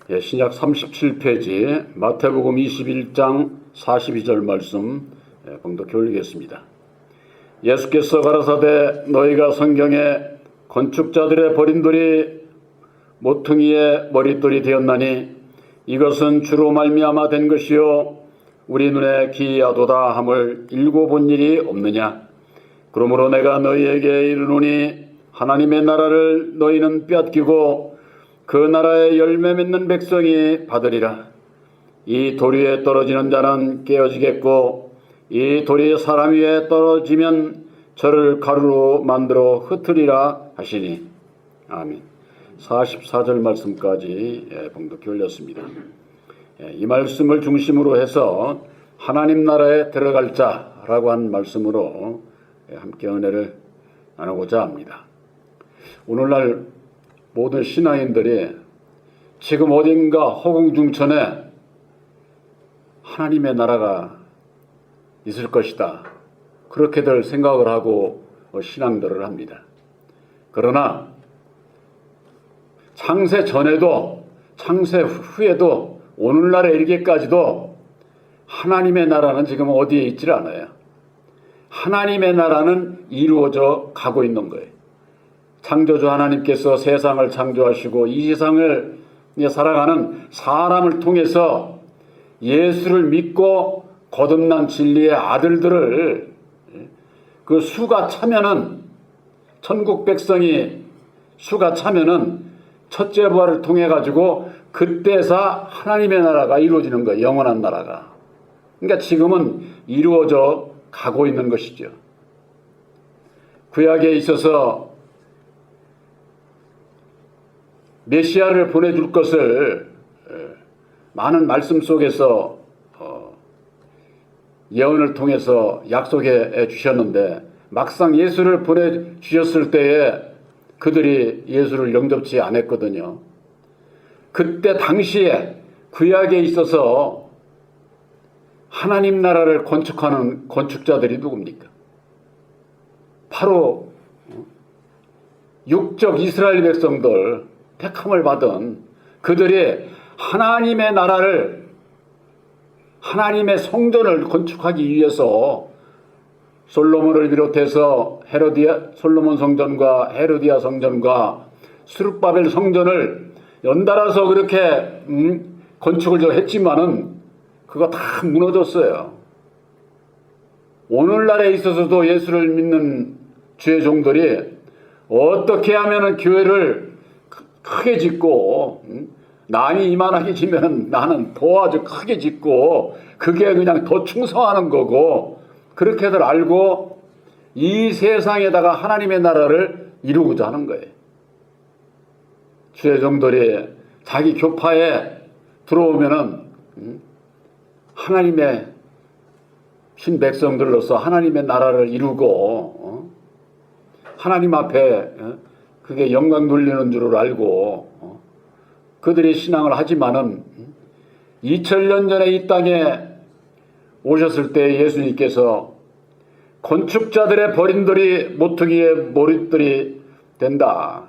신약 37페이지 마태복음 21장 42절 말씀 봉독해 올리겠습니다. 예수께서 가라사대 너희가 성경에 건축자들의 버린 돌이 모퉁이의 머릿돌이 되었나니 이것은 주로 말미암아 된 것이요 우리 눈에 기이하도다 함을 읽어본 일이 없느냐. 그러므로 내가 너희에게 이르노니 하나님의 나라를 너희는 빼앗기고 그 나라의 열매 맺는 백성이 받으리라. 이 돌 위에 떨어지는 자는 깨어지겠고 이 돌이 사람 위에 떨어지면 저를 가루로 만들어 흩으리라 하시니. 아멘. 44절 말씀까지 봉독해 올렸습니다. 이 말씀을 중심으로 해서 하나님 나라에 들어갈 자라고 한 말씀으로 함께 은혜를 나누고자 합니다. 오늘날 모든 신앙인들이 지금 어딘가 허공중천에 하나님의 나라가 있을 것이다, 그렇게들 생각을 하고 신앙들을 합니다. 그러나 창세 전에도 창세 후에도 오늘날에 이르기까지도 하나님의 나라는 지금 어디에 있질 않아요. 하나님의 나라는 이루어져 가고 있는 거예요. 창조주 하나님께서 세상을 창조하시고 이 세상을 살아가는 사람을 통해서 예수를 믿고 거듭난 진리의 아들들을 그 수가 차면은, 천국 백성이 수가 차면은 첫째 부활을 통해 가지고 그때서 하나님의 나라가 이루어지는 거예요. 영원한 나라가. 그러니까 지금은 이루어져 가고 있는 것이죠. 구약에 있어서 메시아를 보내줄 것을 많은 말씀 속에서 예언을 통해서 약속해 주셨는데 막상 예수를 보내주셨을 때에 그들이 예수를 영접치 않았거든요. 그때 당시에 구약에 있어서 하나님 나라를 건축하는 건축자들이 누굽니까? 바로 육적 이스라엘 백성들, 택함을 받은 그들이 하나님의 나라를, 하나님의 성전을 건축하기 위해서 솔로몬을 비롯해서 솔로몬 성전과 헤로디아 성전과 스룹바벨 성전을 연달아서 그렇게 건축을 했지만은 그거 다 무너졌어요. 오늘날에 있어서도 예수를 믿는 주의 종들이 어떻게 하면은 교회를 크게 짓고 난이 이만하게 지면 나는 더 아주 크게 짓고 그게 그냥 더 충성하는 거고, 그렇게들 알고 이 세상에다가 하나님의 나라를 이루고자 하는 거예요. 주의 종들이 자기 교파에 들어오면은 하나님의 신 백성들로서 하나님의 나라를 이루고 하나님 앞에 그게 영광 돌리는 줄을 알고 그들이 신앙을 하지만은 2000년 전에 이 땅에 오셨을 때 예수님께서 건축자들의 버린 돌이 모퉁이의 머릿돌이 된다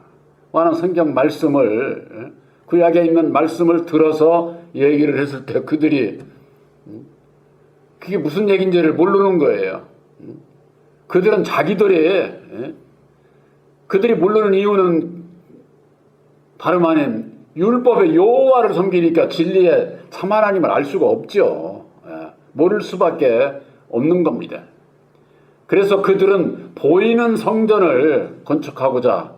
하는 성경 말씀을, 구약에 있는 말씀을 들어서 얘기를 했을 때 그들이 그게 무슨 얘기인지를 모르는 거예요. 그들은 그들이 모르는 이유는 다름 아닌 율법의 여호와를 섬기니까 진리의 참 하나님을 알 수가 없죠. 모를 수밖에 없는 겁니다. 그래서 그들은 보이는 성전을 건축하고자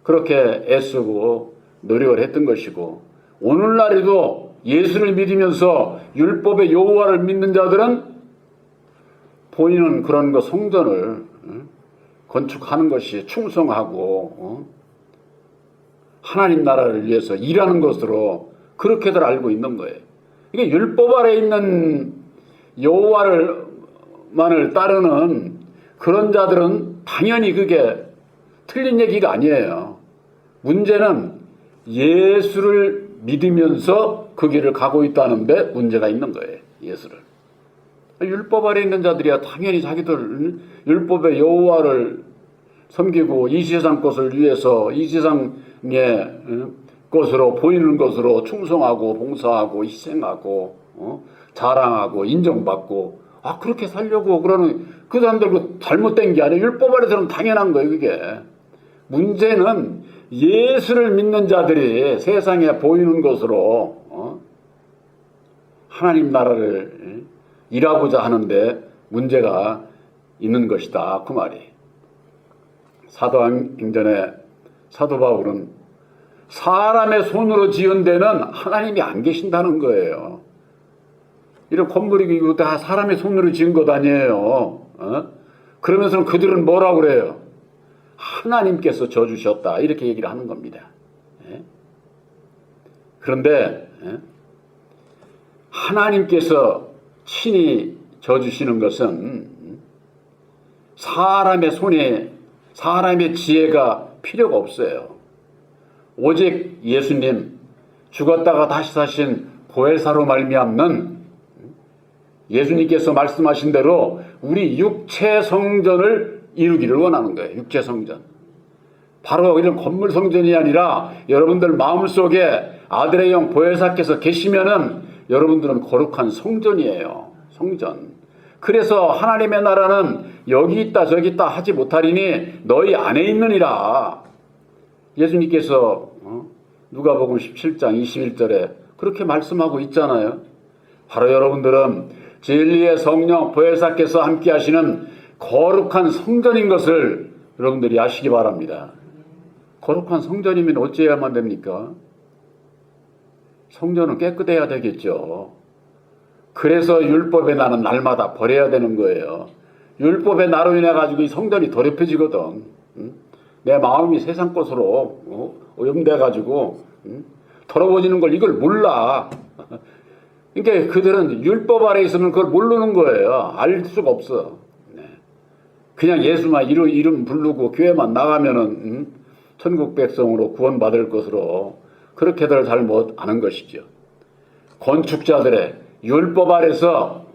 그렇게 애쓰고 노력을 했던 것이고, 오늘날에도 예수를 믿으면서 율법의 여호와를 믿는 자들은 보이는 그런 거 성전을 건축하는 것이 충성하고 하나님 나라를 위해서 일하는 것으로 그렇게들 알고 있는 거예요. 이게 율법 아래 있는 여호와만을 따르는 그런 자들은 당연히 그게 틀린 얘기가 아니에요. 문제는 예수를 믿으면서 그 길을 가고 있다는데 문제가 있는 거예요. 예수를. 율법 아래 있는 자들이야 당연히 자기들 율법의 여호와를 섬기고 이 세상 것을 위해서 이 세상에 것으로 보이는 것으로 충성하고 봉사하고 희생하고 자랑하고 인정받고 그렇게 살려고 그러는 그 사람들 그 잘못된 게 아니에요. 율법 아래서는 당연한 거예요. 그게 문제는 예수를 믿는 자들이 세상에 보이는 것으로 하나님 나라를 일하고자 하는데 문제가 있는 것이다 그 말이. 사도행전에 사도 바울은 사람의 손으로 지은 데는 하나님이 안 계신다는 거예요. 이런 건물이 이거 다 사람의 손으로 지은 것 아니에요. 그러면서는 그들은 뭐라고 그래요? 하나님께서 져주셨다 이렇게 얘기를 하는 겁니다. 그런데 하나님께서 친히 져주시는 것은 사람의 손에 사람의 지혜가 필요가 없어요. 오직 예수님 죽었다가 다시 사신 보혜사로 말미암는 예수님께서 말씀하신 대로 우리 육체 성전을 이루기를 원하는 거예요. 육체 성전. 바로 이런 건물 성전이 아니라 여러분들 마음속에 아들의 영 보혜사께서 계시면은 여러분들은 거룩한 성전이에요. 성전. 그래서 하나님의 나라는 여기 있다 저기 있다 하지 못하리니 너희 안에 있느니라. 예수님께서 누가복음 17장 21절에 그렇게 말씀하고 있잖아요. 바로 여러분들은 진리의 성령 보혜사께서 함께 하시는 거룩한 성전인 것을 여러분들이 아시기 바랍니다. 거룩한 성전이면 어찌해야만 됩니까? 성전은 깨끗해야 되겠죠. 그래서 율법의 나는 날마다 버려야 되는 거예요. 율법의 나로 인해 가지고 이 성전이 더럽혀지거든. 내 마음이 세상 것으로 오염돼 가지고 더러워지는 걸 이걸 몰라. 그러니까 그들은 율법 아래 있으면 그걸 모르는 거예요. 알 수가 없어. 그냥 예수만 이름 부르고 교회만 나가면은 천국 백성으로 구원받을 것으로 그렇게들 잘못 아는 것이죠. 건축자들의 율법 아래서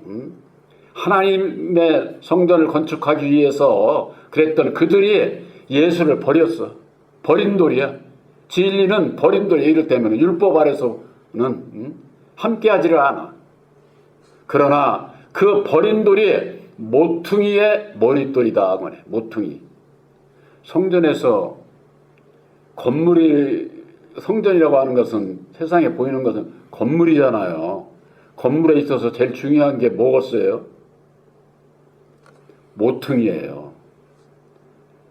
하나님의 성전을 건축하기 위해서 그랬던 그들이 예수를 버렸어. 버린 돌이야. 진리는 버린 돌이야. 이를테면 율법 아래서는 함께하지를 않아. 그러나 그 버린 돌이 모퉁이의 머릿돌이다. 모퉁이. 성전에서 건물이 성전이라고 하는 것은 세상에 보이는 것은 건물이잖아요. 건물에 있어서 제일 중요한 게 뭐겠어요? 모퉁이예요.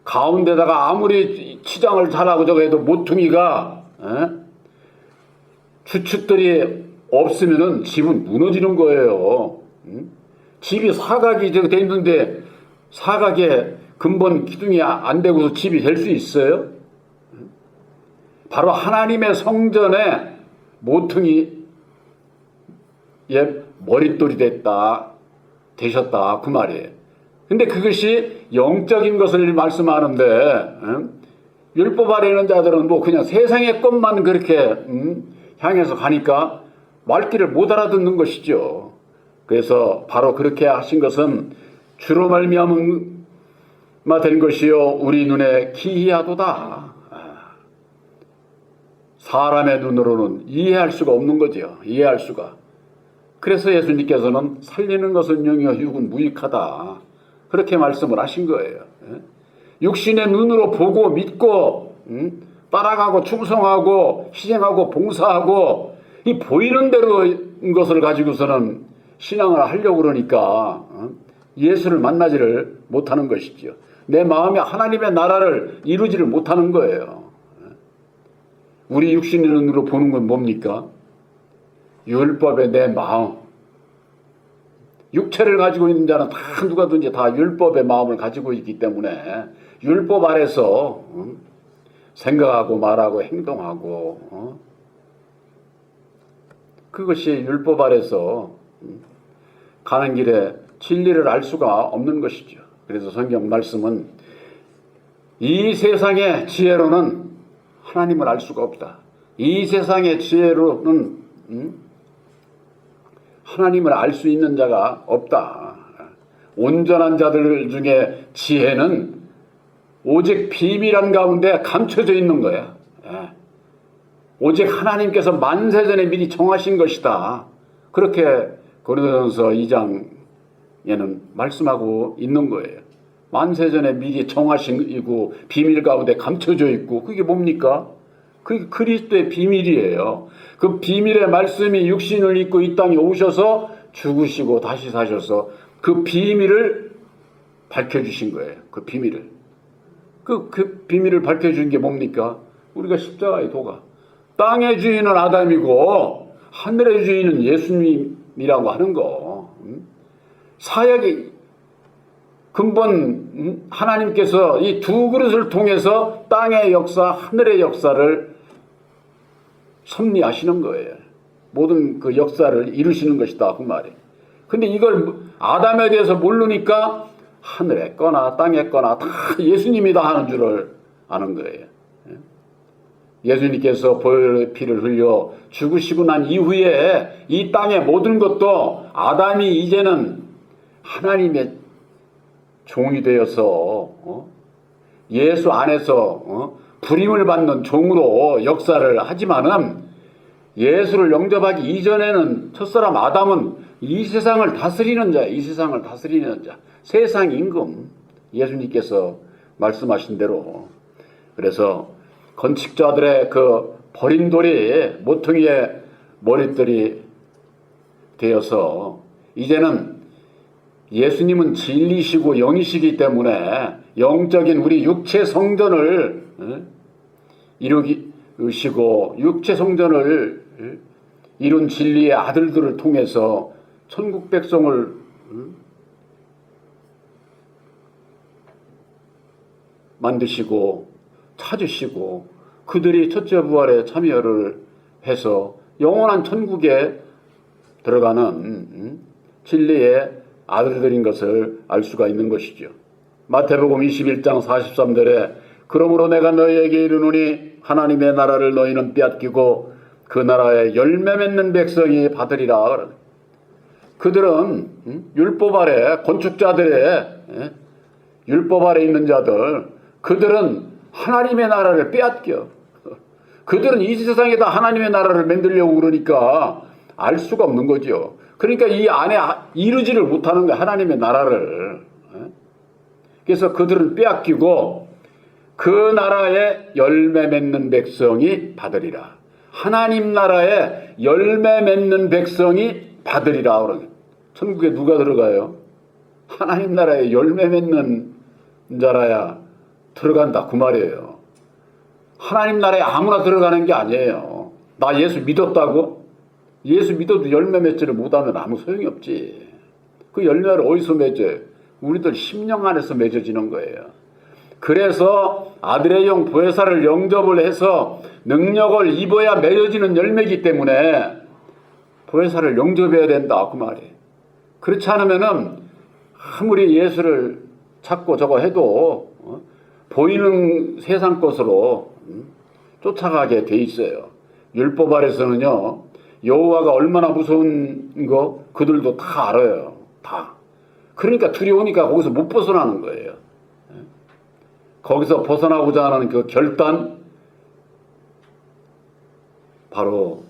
가운데다가 아무리 치장을 잘하고 저거 해도 모퉁이가 주축들이 없으면은 집은 무너지는 거예요. 집이 사각이 저거 돼 있는데 사각에 근본 기둥이 안 되고서 집이 될 수 있어요? 바로 하나님의 성전에 모퉁이의 머릿돌이 되셨다 그 말이에요. 근데 그것이 영적인 것을 말씀하는데 율법 아래 있는 자들은 뭐 그냥 세상의 것만 그렇게 향해서 가니까 말귀를 못 알아듣는 것이죠. 그래서 바로 그렇게 하신 것은 주로 말미암아 된 것이요 우리 눈에 기이하도다. 사람의 눈으로는 이해할 수가 없는 거죠. 이해할 수가. 그래서 예수님께서는 살리는 것은 영이요 육은 무익하다. 그렇게 말씀을 하신 거예요. 육신의 눈으로 보고 믿고 따라가고 충성하고 희생하고 봉사하고 이 보이는 대로 것을 가지고서는 신앙을 하려고 그러니까 예수를 만나지를 못하는 것이죠. 내 마음에 하나님의 나라를 이루지를 못하는 거예요. 우리 육신의 눈으로 보는 건 뭡니까? 율법의 내 마음. 육체를 가지고 있는 자는 다 누가든지 다 율법의 마음을 가지고 있기 때문에 율법 아래서 생각하고 말하고 행동하고 그것이 율법 아래서 가는 길에 진리를 알 수가 없는 것이죠. 그래서 성경 말씀은 이 세상의 지혜로는 하나님을 알 수가 없다. 이 세상의 지혜로는 하나님을 알 수 있는 자가 없다. 온전한 자들 중에 지혜는 오직 비밀한 가운데 감춰져 있는 거야. 오직 하나님께서 만세전에 미리 정하신 것이다. 그렇게 고린도전서 2장에는 말씀하고 있는 거예요. 만세전에 미리 정하신이고 비밀 가운데 감춰져 있고, 그게 뭡니까? 그게 그리스도의 비밀이에요. 그 비밀의 말씀이 육신을 입고 이 땅에 오셔서 죽으시고 다시 사셔서 그 비밀을 밝혀주신 거예요. 그 비밀을. 그 비밀을 밝혀준 게 뭡니까? 우리가 십자가의 도가. 땅의 주인은 아담이고 하늘의 주인은 예수님이라고 하는 거. 사역의 근본 하나님께서 이 두 그릇을 통해서 땅의 역사, 하늘의 역사를 섭리하시는 거예요. 모든 그 역사를 이루시는 것이다 그 말이에요. 근데 이걸 아담에 대해서 모르니까 하늘에 거나 땅에 거나 다 예수님이다 하는 줄을 아는 거예요. 예수님께서 보혈의 피를 흘려 죽으시고 난 이후에 이 땅의 모든 것도 아담이 이제는 하나님의 종이 되어서 예수 안에서 부림을 받는 종으로 역사를 하지만은 예수를 영접하기 이전에는 첫사람 아담은 이 세상을 다스리는 자, 이 세상을 다스리는 자, 세상 임금, 예수님께서 말씀하신 대로. 그래서 건축자들의 그 버린 돌이 모퉁이의 머릿돌이 되어서 이제는 예수님은 진리시고 영이시기 때문에 영적인 우리 육체 성전을 이루시고 육체 성전을 이룬 진리의 아들들을 통해서 천국 백성을 만드시고 찾으시고 그들이 첫째 부활에 참여를 해서 영원한 천국에 들어가는 진리의 아들들인 것을 알 수가 있는 것이죠. 마태복음 21장 43절에 그러므로 내가 너희에게 이르노니 하나님의 나라를 너희는 빼앗기고 그 나라에 열매 맺는 백성이 받으리라. 그들은 율법 아래, 건축자들의 율법 아래 있는 자들, 그들은 하나님의 나라를 빼앗겨. 그들은 이 세상에다 하나님의 나라를 만들려고 그러니까 알 수가 없는 거죠. 그러니까 이 안에 이루지를 못하는 거야, 하나님의 나라를. 그래서 그들은 빼앗기고 그 나라에 열매 맺는 백성이 받으리라. 하나님 나라에 열매 맺는 백성이 받으리라. 천국에 누가 들어가요? 하나님 나라에 열매 맺는 자라야 들어간다 그 말이에요. 하나님 나라에 아무나 들어가는 게 아니에요. 나 예수 믿었다고? 예수 믿어도 열매 맺지를 못하면 아무 소용이 없지. 그 열매를 어디서 맺어요? 우리들 심령 안에서 맺어지는 거예요. 그래서 아들의 영 보혜사를 영접을 해서 능력을 입어야 맺어지는 열매이기 때문에 보혜사를 영접해야 된다 그 말이에요. 그렇지 않으면은 아무리 예수를 찾고 저거 해도 보이는 세상 것으로 쫓아가게 돼 있어요. 율법 아래서는요, 여호와가 얼마나 무서운 거 그들도 다 알아요. 다. 그러니까 두려우니까 거기서 못 벗어나는 거예요. 거기서 벗어나고자 하는 그 결단, 바로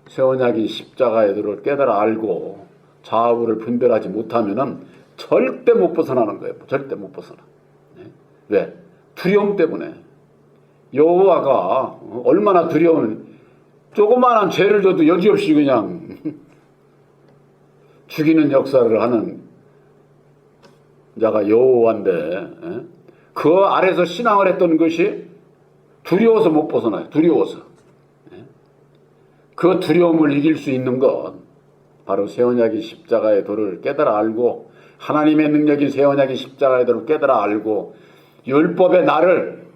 새 언약인 십자가의 도를 깨달아 알고 좌우를 분별하지 못하면은 절대 못 벗어나는 거예요. 절대 못 벗어나. 왜? 두려움 때문에. 여호와가 얼마나 두려운, 조그마한 죄를 져도 여지없이 그냥 죽이는 역사를 하는 자가 여호와인데, 그 아래서 신앙을 했던 것이 두려워서 못 벗어나요. 두려워서. 그 두려움을 이길 수 있는 것, 바로 새 언약의 십자가의 도를 깨달아 알고, 하나님의 능력인 새 언약의 십자가의 도를 깨달아 알고, 율법의 나를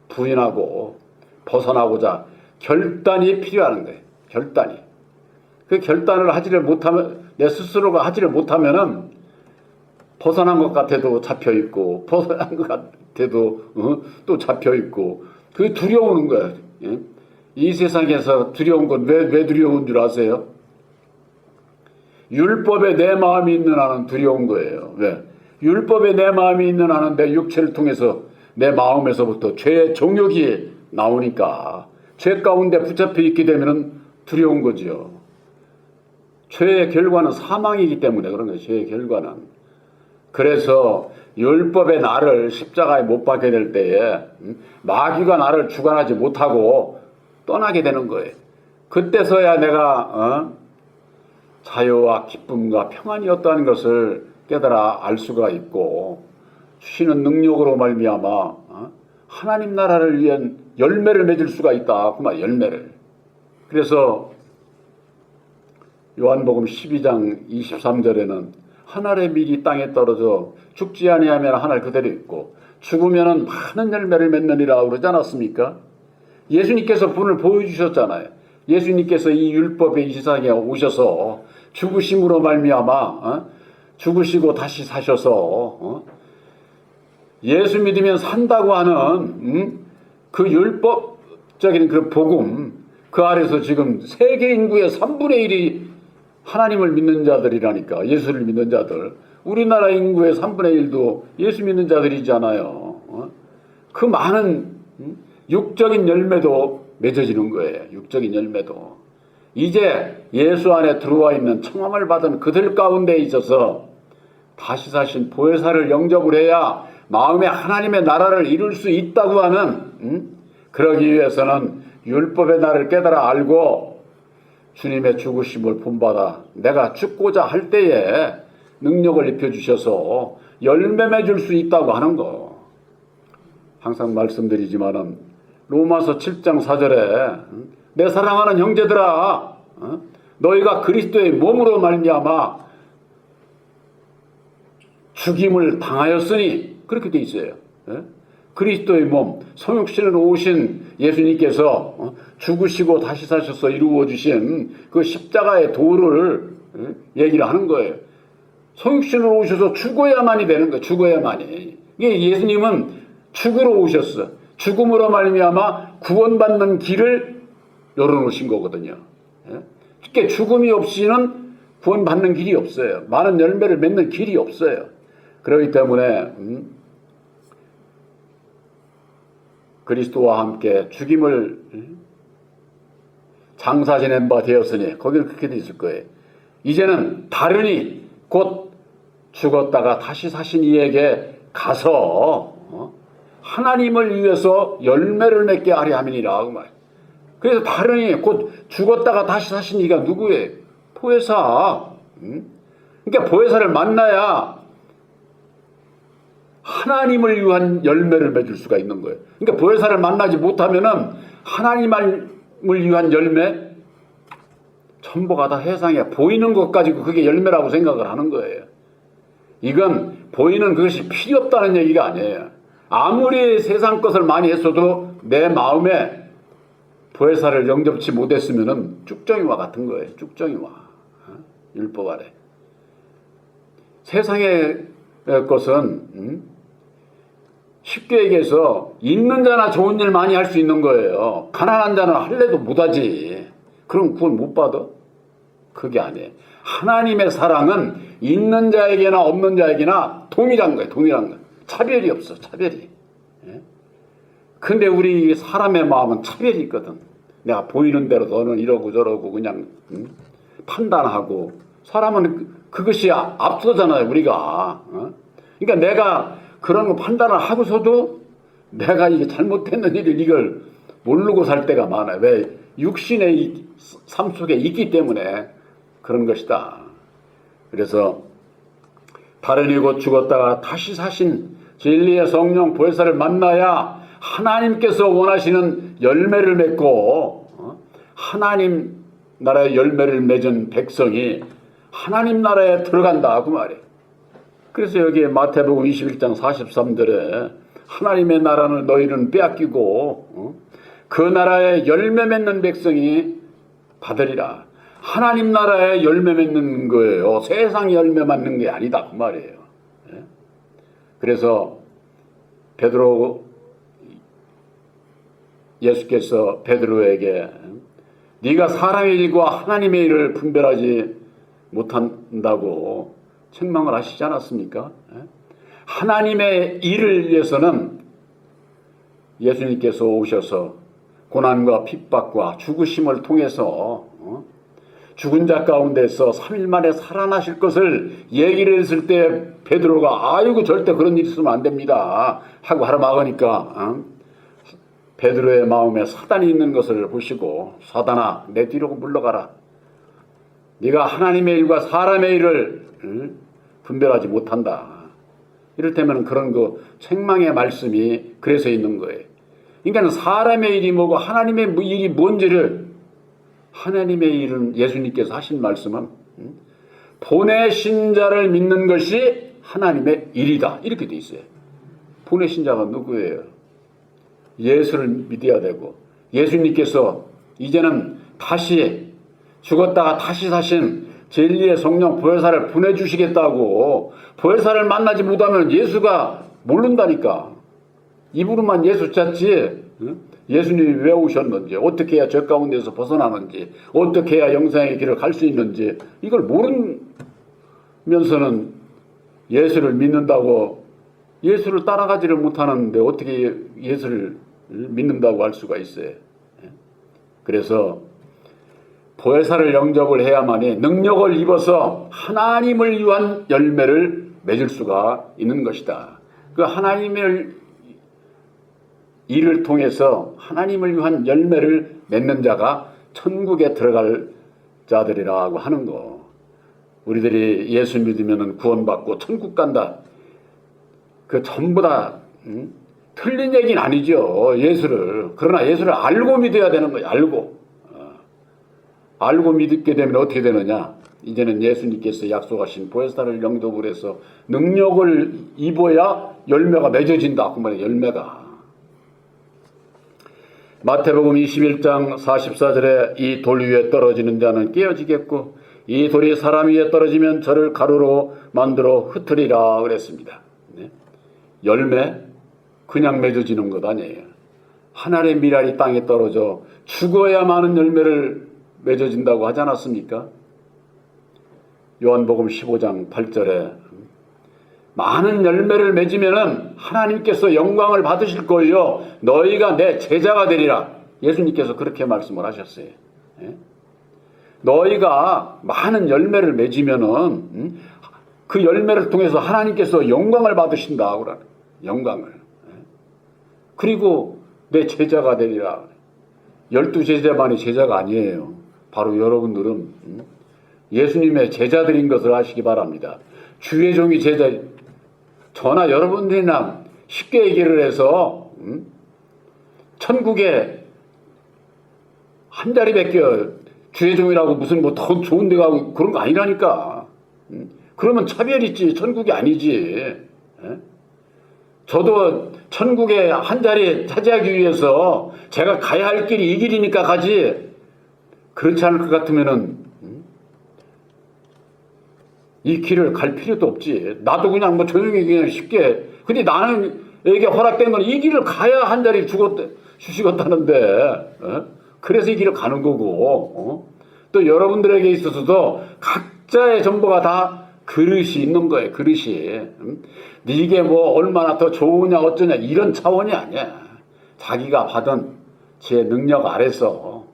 부인하고 벗어나고자 결단이 필요한 거예요. 결단이. 그 결단을 하지를 못하면, 내 스스로가 하지를 못하면은 벗어난 것 같아도 잡혀있고, 벗어난 것 같아도 또 잡혀있고, 그게 두려우는 거예요. 이 세상에서 두려운 건 왜 두려운 줄 아세요? 율법에 내 마음이 있는 한은 두려운 거예요. 왜? 율법에 내 마음이 있는 한은 내 육체를 통해서 내 마음에서부터 죄의 정욕이 나오니까, 죄 가운데 붙잡혀 있게 되면 두려운 거지요. 죄의 결과는 사망이기 때문에 그런 거예요. 죄의 결과는. 그래서 율법의 나를 십자가에 못 박게 될 때에 마귀가 나를 주관하지 못하고 떠나게 되는 거예요. 그때서야 내가 자유와 기쁨과 평안이었다는 것을 깨달아 알 수가 있고, 주시는 능력으로 말미암아 하나님 나라를 위한 열매를 맺을 수가 있다. 그 말 열매를. 그래서 요한복음 12장 23절에는 하늘의 밀이 땅에 떨어져 죽지 아니하면 하늘 그대로 있고 죽으면 많은 열매를 맺느니라 그러지 않았습니까? 예수님께서 분을 보여주셨잖아요. 예수님께서 이 율법의 이 세상에 오셔서 죽으심으로 말미암아 죽으시고 다시 사셔서 예수 믿으면 산다고 하는 그 율법적인 그 복음, 그 아래서 지금 세계 인구의 3분의 1이 하나님을 믿는 자들이라니까. 예수를 믿는 자들. 우리나라 인구의 3분의 1도 예수 믿는 자들이잖아요. 그 많은 육적인 열매도 맺어지는 거예요. 육적인 열매도. 이제 예수 안에 들어와 있는 청함을 받은 그들 가운데 있어서 다시 사신 보혜사를 영접을 해야 마음에 하나님의 나라를 이룰 수 있다고 하는, 그러기 위해서는 율법의 나를 깨달아 알고 주님의 죽으심을 본받아 내가 죽고자 할 때에 능력을 입혀주셔서 열매 맺을 수 있다고 하는 거. 항상 말씀드리지만은 로마서 7장 4절에 내 사랑하는 형제들아, 너희가 그리스도의 몸으로 말미암아 죽임을 당하였으니, 그렇게 돼 있어요. 그리스도의 몸, 성육신으로 오신 예수님께서 죽으시고 다시 사셔서 이루어 주신 그 십자가의 도를 얘기를 하는 거예요. 성육신으로 오셔서 죽어야만이 되는 거예요. 죽어야만이. 이게 예수님은 죽으러 오셨어. 죽음으로 말미암아 구원받는 길을 열어놓으신 거거든요. 그러니까 죽음이 없이는 구원받는 길이 없어요. 많은 열매를 맺는 길이 없어요. 그렇기 때문에 그리스도와 함께 죽임을 장사 지낸 바 되었으니, 거기는 그렇게 돼 있을 거예요. 이제는 다르니 곧 죽었다가 다시 사신 이에게 가서 하나님을 위해서 열매를 맺게 하려 함이니라. 그 말. 그래서 다르니 곧 죽었다가 다시 사신 이가 누구예요? 보혜사. 그러니까 보혜사를 만나야 하나님을 위한 열매를 맺을 수가 있는 거예요. 그러니까 보혜사를 만나지 못하면은 하나님을 위한 열매, 전부가 다 세상에 보이는 것 가지고 그게 열매라고 생각을 하는 거예요. 이건 보이는 그것이 필요 없다는 얘기가 아니에요. 아무리 세상 것을 많이 했어도 내 마음에 보혜사를 영접치 못했으면은 쭉정이와 같은 거예요. 쭉정이와. 율법 아래. 세상의 것은 쉽게 얘기해서 있는 자나 좋은 일 많이 할 수 있는 거예요. 가난한 자는 할래도 못하지. 그럼 그걸 못 받아? 그게 아니에요. 하나님의 사랑은 있는 자에게나 없는 자에게나 동일한 거예요. 동일한 거. 차별이 없어. 차별이. 근데 우리 사람의 마음은 차별이 있거든. 내가 보이는 대로 너는 이러고 저러고 그냥 판단하고. 사람은 그것이 앞서잖아요. 우리가. 그러니까 내가 그런 거 판단을 하고서도 내가 이게 잘못했는 일을 이걸 모르고 살 때가 많아요. 왜? 육신의 삶 속에 있기 때문에 그런 것이다. 그래서 다른 곧 죽었다가 다시 사신 진리의 성령 보혜사를 만나야 하나님께서 원하시는 열매를 맺고, 하나님 나라의 열매를 맺은 백성이 하나님 나라에 들어간다. 그 말이에요. 그래서 여기에 마태복음 21장 43절에 하나님의 나라는 너희는 빼앗기고 그 나라에 열매 맺는 백성이 받으리라. 하나님 나라에 열매 맺는 거예요. 세상 열매 맺는 게 아니다. 그 말이에요. 그래서 예수께서 베드로에게 네가 사람의 일과 하나님의 일을 분별하지 못한다고 책망을 하시지 않았습니까? 하나님의 일을 위해서는 예수님께서 오셔서 고난과 핍박과 죽으심을 통해서 죽은 자 가운데서 3일 만에 살아나실 것을 얘기를 했을 때 베드로가 아이고 절대 그런 일 있으면 안 됩니다 하고 하라 막으니까 베드로의 마음에 사단이 있는 것을 보시고 사단아 내 뒤로 물러가라. 네가 하나님의 일과 사람의 일을 분별하지 못한다. 이를테면 그런 그 책망의 말씀이 그래서 있는 거예요. 그러니까 사람의 일이 뭐고 하나님의 일이 뭔지를 하나님의 일은 예수님께서 하신 말씀은 보내신 자를 믿는 것이 하나님의 일이다. 이렇게 돼 있어요. 보내신 자가 누구예요? 예수를 믿어야 되고 예수님께서 이제는 다시 죽었다가 다시 사신 진리의 성령 보혜사를 보내주시겠다고 보혜사를 만나지 못하면 예수가 모른다니까. 입으로만 예수 찾지 예수님이 왜 오셨는지 어떻게 해야 죄 가운데서 벗어나는지 어떻게 해야 영생의 길을 갈 수 있는지 이걸 모르면서는 예수를 믿는다고 예수를 따라가지를 못하는데 어떻게 예수를 믿는다고 할 수가 있어요. 그래서 보혜사를 영접을 해야만이 능력을 입어서 하나님을 위한 열매를 맺을 수가 있는 것이다. 그 하나님의 일을 통해서 하나님을 위한 열매를 맺는 자가 천국에 들어갈 자들이라고 하는 거. 우리들이 예수 믿으면 구원받고 천국 간다. 그 전부 다 틀린 얘기는 아니죠. 예수를. 그러나 예수를 알고 믿어야 되는 거예요. 알고 믿게 되면 어떻게 되느냐. 이제는 예수님께서 약속하신 보혜사를 영접을 해서 능력을 입어야 열매가 맺어진다. 그 말이에요. 열매가. 마태복음 21장 44절에 이 돌 위에 떨어지는 자는 깨어지겠고 이 돌이 사람 위에 떨어지면 저를 가루로 만들어 흩으리라 그랬습니다. 네. 열매 그냥 맺어지는 것 아니에요. 하늘의 미랄이 땅에 떨어져 죽어야 많은 열매를 맺어진다고 하지 않았습니까? 요한복음 15장 8절에 많은 열매를 맺으면 하나님께서 영광을 받으실 거예요. 너희가 내 제자가 되리라. 예수님께서 그렇게 말씀을 하셨어요. 너희가 많은 열매를 맺으면 그 열매를 통해서 하나님께서 영광을 받으신다. 영광을. 그리고 내 제자가 되리라. 12제자만이 제자가 아니에요. 바로 여러분들은 예수님의 제자들인 것을 아시기 바랍니다. 주의 종이 제자. 저나 여러분들이나 쉽게 얘기를 해서 천국에 한 자리밖에 주의 종이라고 무슨 뭐 더 좋은 데 가고 그런 거 아니라니까. 그러면 차별 있지. 천국이 아니지. 저도 천국에 한 자리 차지하기 위해서 제가 가야 할 길이 이 길이니까 가지. 그렇지 않을 것 같으면은 이 길을 갈 필요도 없지. 나도 그냥 뭐 조용히 그냥 쉽게. 근데 나는 에게 허락된 건 이 길을 가야 한 자리 주시겠다는데. 그래서 이 길을 가는 거고. 또 여러분들에게 있어서도 각자의 정보가 다 그릇이 있는 거예요. 그릇이. 이게 뭐 얼마나 더 좋으냐 어쩌냐 이런 차원이 아니야. 자기가 받은 제 능력 아래서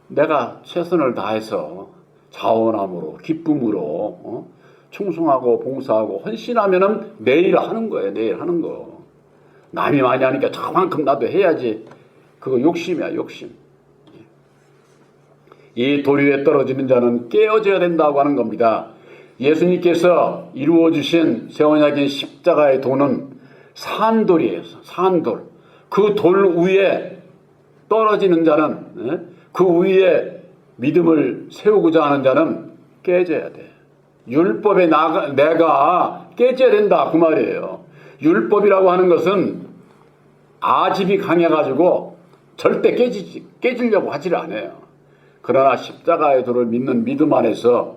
내가 최선을 다해서 자원함으로 기쁨으로 충성하고 봉사하고 헌신하면은 내일 하는 거예요. 내일 하는 거. 남이 많이 하니까 저만큼 나도 해야지. 그거 욕심이야. 욕심. 이 돌 위에 떨어지는 자는 깨어져야 된다고 하는 겁니다. 예수님께서 이루어주신 세원약인 십자가의 도는 산돌이에요. 산돌. 그 돌 위에 떨어지는 자는 그 위에 믿음을 세우고자 하는 자는 깨져야 돼. 율법에 내가 깨져야 된다 그 말이에요. 율법이라고 하는 것은 아집이 강해가지고 절대 깨지려고 하지를 않아요. 그러나 십자가의 도를 믿는 믿음 안에서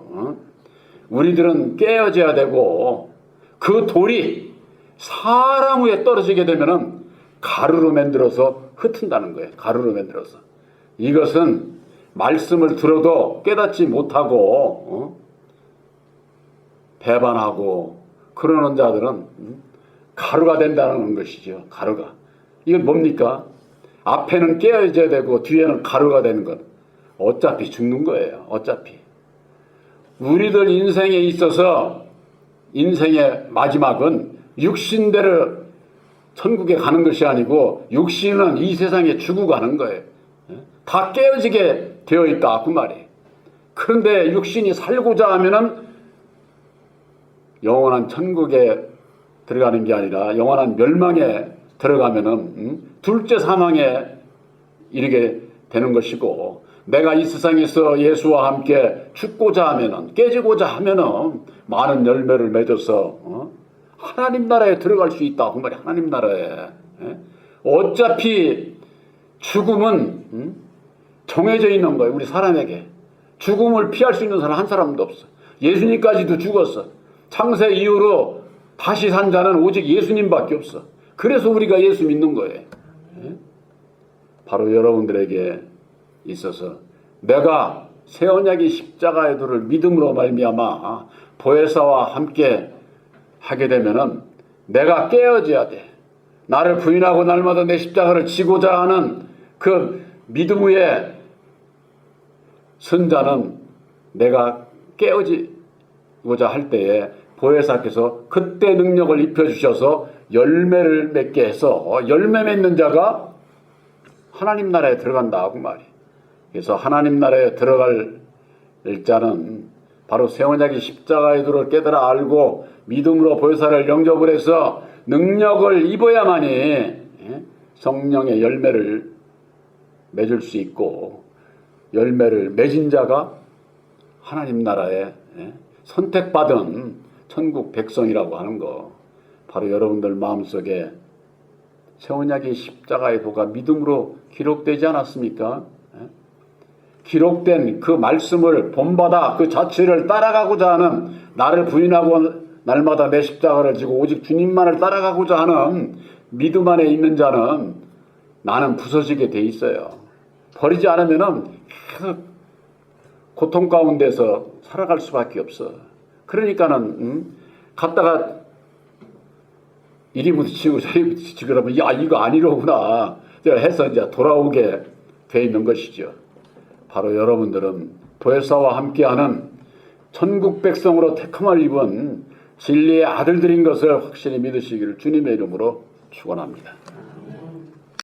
우리들은 깨어져야 되고 그 돌이 사람 위에 떨어지게 되면은 가루로 만들어서 흩은다는 거예요. 가루로 만들어서. 이것은 말씀을 들어도 깨닫지 못하고 배반하고 그러는 자들은 가루가 된다는 것이죠. 가루가. 이건 뭡니까? 앞에는 깨어져야 되고 뒤에는 가루가 되는 것. 어차피 죽는 거예요. 어차피. 우리들 인생에 있어서 인생의 마지막은 육신대로 천국에 가는 것이 아니고 육신은 이 세상에 죽고 가는 거예요. 다 깨어지게 되어 있다 그 말이에요. 그런데 육신이 살고자 하면은 영원한 천국에 들어가는 게 아니라 영원한 멸망에 들어가면은 둘째 사망에 이르게 되는 것이고, 내가 이 세상에서 예수와 함께 죽고자 하면은, 깨지고자 하면은 많은 열매를 맺어서 하나님 나라에 들어갈 수 있다 그 말이야. 하나님 나라에. 어차피 죽음은 정해져 있는 거예요. 우리 사람에게 죽음을 피할 수 있는 사람 한 사람도 없어. 예수님까지도 죽었어. 창세 이후로 다시 산 자는 오직 예수님밖에 없어. 그래서 우리가 예수 믿는 거예요. 바로 여러분들에게 있어서 내가 새 언약의 십자가의 도를 믿음으로 말미암아 보혜사와 함께 하게 되면은 내가 깨어져야 돼. 나를 부인하고 날마다 내 십자가를 지고자 하는 그 믿음 위에 선자는 내가 깨어지고자 할 때에 보혜사께서 그때 능력을 입혀주셔서 열매를 맺게 해서 열매 맺는 자가 하나님 나라에 들어간다 그 말이에요. 그래서 하나님 나라에 들어갈 자는 바로 새 언약의 십자가의 도를 깨달아 알고 믿음으로 보혜사를 영접을 해서 능력을 입어야만이 성령의 열매를 맺을 수 있고, 열매를 맺은 자가 하나님 나라에 선택받은 천국 백성이라고 하는 거, 바로 여러분들 마음속에 새 언약의 십자가의 도가 믿음으로 기록되지 않았습니까? 기록된 그 말씀을 본받아 그 자체를 따라가고자 하는, 나를 부인하고 날마다 내 십자가를 지고 오직 주님만을 따라가고자 하는 믿음 안에 있는 자는 나는 부서지게 돼 있어요. 버리지 않으면은 계속 고통 가운데서 살아갈 수밖에 없어. 그러니까는 갔다가 이리 부딪히고 저리 부딪히고 그러면 야 이거 아니로구나 해서 이제 돌아오게 돼 있는 것이죠. 바로 여러분들은 보혜사와 함께하는 천국 백성으로 택함을 입은 진리의 아들들인 것을 확실히 믿으시기를 주님의 이름으로 축원합니다.